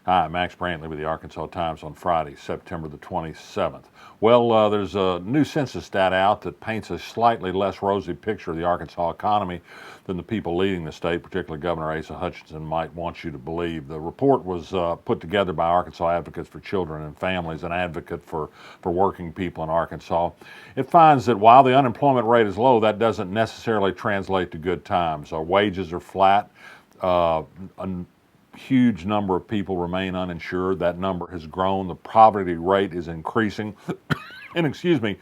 Hi, Max Brantley with the Arkansas Times on Friday, September the 27th. Well, there's a new census data out that paints a slightly less rosy picture of the Arkansas economy than the people leading the state, particularly Governor Asa Hutchinson, might want you to believe. The report was put together by Arkansas Advocates for Children and Families, an advocate for working people in Arkansas. It finds that while the unemployment rate is low, that doesn't necessarily translate to good times. Our wages are flat. A huge number of people remain uninsured. That number has grown. The poverty rate is increasing. And excuse me,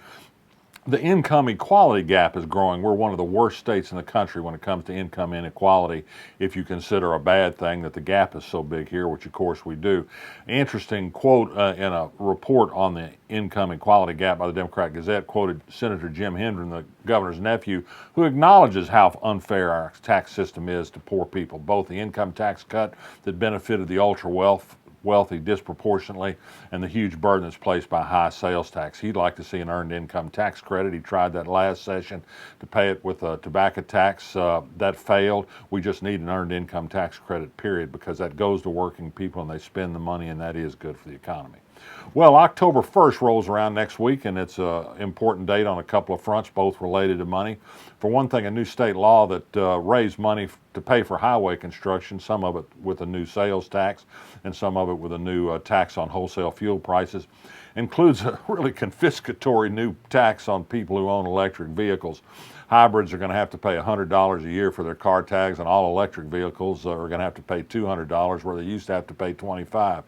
the income equality gap is growing. We're one of the worst states in the country when it comes to income inequality, if you consider a bad thing that the gap is so big here, which of course we do. Interesting quote in a report on the income equality gap by the Democrat Gazette quoted Senator Jim Hendren, the governor's nephew, who acknowledges how unfair our tax system is to poor people, both the income tax cut that benefited the wealthy disproportionately, and the huge burden that's placed by high sales tax. He'd like to see an earned income tax credit. He tried that last session to pay it with a tobacco tax. That failed. We just need an earned income tax credit, period, because that goes to working people and they spend the money, and that is good for the economy. Well, October 1st rolls around next week, and it's an important date on a couple of fronts, both related to money. For one thing, a new state law that raised money to pay for highway construction, some of it with a new sales tax and some of it with a new tax on wholesale fuel prices, includes a really confiscatory new tax on people who own electric vehicles. Hybrids are going to have to pay $100 a year for their car tags, and all electric vehicles are going to have to pay $200, where they used to have to pay $25.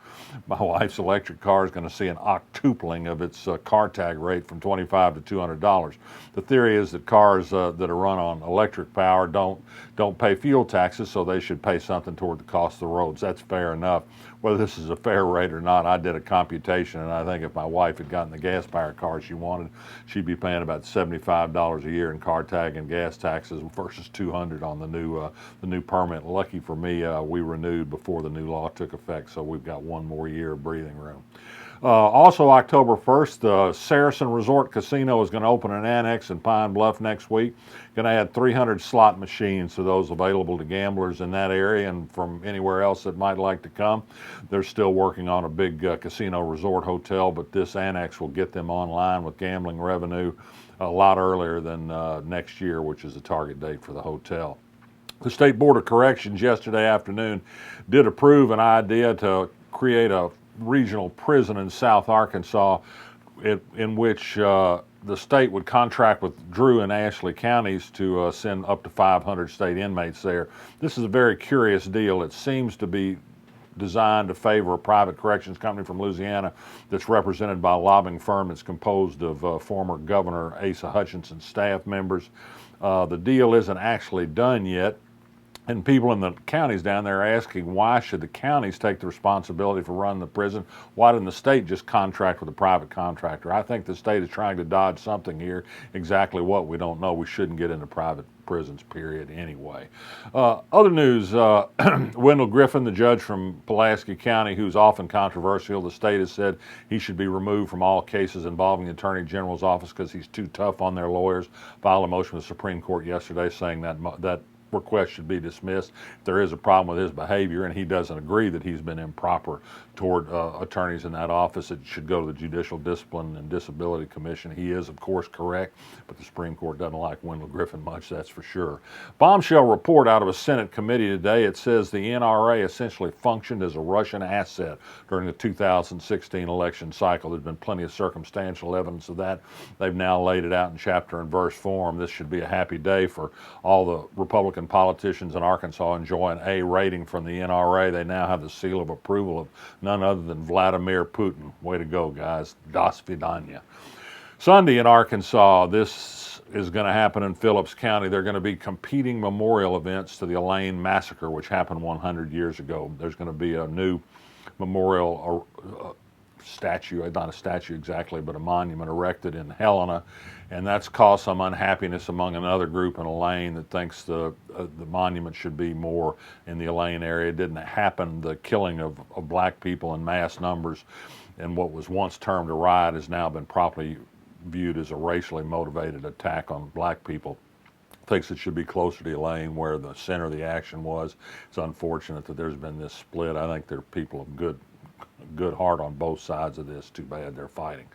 My wife's electric car is going to see an octupling of its car tag rate from $25 to $200. The theory is that cars that are run on electric power don't pay fuel taxes, so they should pay something toward the cost of the roads. That's fair enough. Whether this is a fair rate or not, I did a computation, and I think if my wife had gotten the gas-powered car she wanted, she'd be paying about $75 a year in car tag and gas taxes versus $200 on the new permit. Lucky for me, we renewed before the new law took effect, so we've got one more year of breathing room. Also, October 1st, the Saracen Resort Casino is going to open an annex in Pine Bluff next week. Going to add 300 slot machines to those available to gamblers in that area and from anywhere else that might like to come. They're still working on a big casino resort hotel, but this annex will get them online with gambling revenue a lot earlier than next year, which is the target date for the hotel. The State Board of Corrections yesterday afternoon did approve an idea to create a regional prison in South Arkansas in which the state would contract with Drew and Ashley counties to send up to 500 state inmates there. This is a very curious deal. It seems to be designed to favor a private corrections company from Louisiana that's represented by a lobbying firm that's composed of former Governor Asa Hutchinson's staff members. The deal isn't actually done yet. And people in the counties down there are asking, why should the counties take the responsibility for running the prison? Why didn't the state just contract with a private contractor? I think the state is trying to dodge something here. Exactly what, we don't know. We shouldn't get into private prisons, period, anyway. Other news, Wendell Griffen, the judge from Pulaski County, who's often controversial, the state has said he should be removed from all cases involving the Attorney General's office because he's too tough on their lawyers. Filed a motion with the Supreme Court yesterday saying that request should be dismissed. If there is a problem with his behavior and he doesn't agree that he's been improper toward attorneys in that office, it should go to the Judicial Discipline and Disability Commission. He is, of course, correct, but the Supreme Court doesn't like Wendell Griffen much, that's for sure. Bombshell report out of a Senate committee today. It says the NRA essentially functioned as a Russian asset during the 2016 election cycle. There's been plenty of circumstantial evidence of that. They've now laid it out in chapter and verse form. This should be a happy day for all the Republican politicians in Arkansas enjoy an A rating from the NRA. They now have the seal of approval of none other than Vladimir Putin. Way to go, guys. Das vidanya. Sunday in Arkansas, this is going to happen in Phillips County. They're going to be competing memorial events to the Elaine massacre, which happened 100 years ago. There's going to be a new memorial statue, not a statue exactly, but a monument erected in Helena, and that's caused some unhappiness among another group in Elaine that thinks the monument should be more in the Elaine area. It didn't happen. The killing of black people in mass numbers and what was once termed a riot has now been properly viewed as a racially motivated attack on black people. thinks it should be closer to Elaine, where the center of the action was. It's unfortunate that there's been this split. I think there are people of good heart on both sides of this. Too bad they're fighting.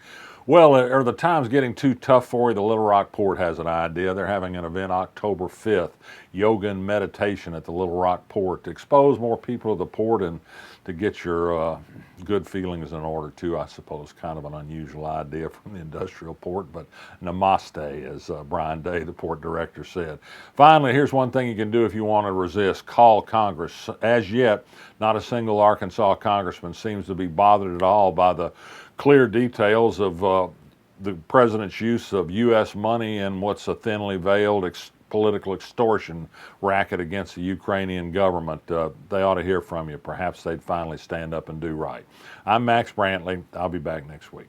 Well, are the times getting too tough for you? The Little Rock Port has an idea. They're having an event October 5th, yoga and meditation at the Little Rock Port, to expose more people to the port and to get your good feelings in order too, I suppose. Kind of an unusual idea from the industrial port, but namaste, as Brian Day, the port director, said. Finally, here's one thing you can do if you want to resist. Call Congress. As yet, not a single Arkansas congressman seems to be bothered at all by the clear details of the president's use of U.S. money and what's a thinly veiled political extortion racket against the Ukrainian government. They ought to hear from you. Perhaps they'd finally stand up and do right. I'm Max Brantley. I'll be back next week.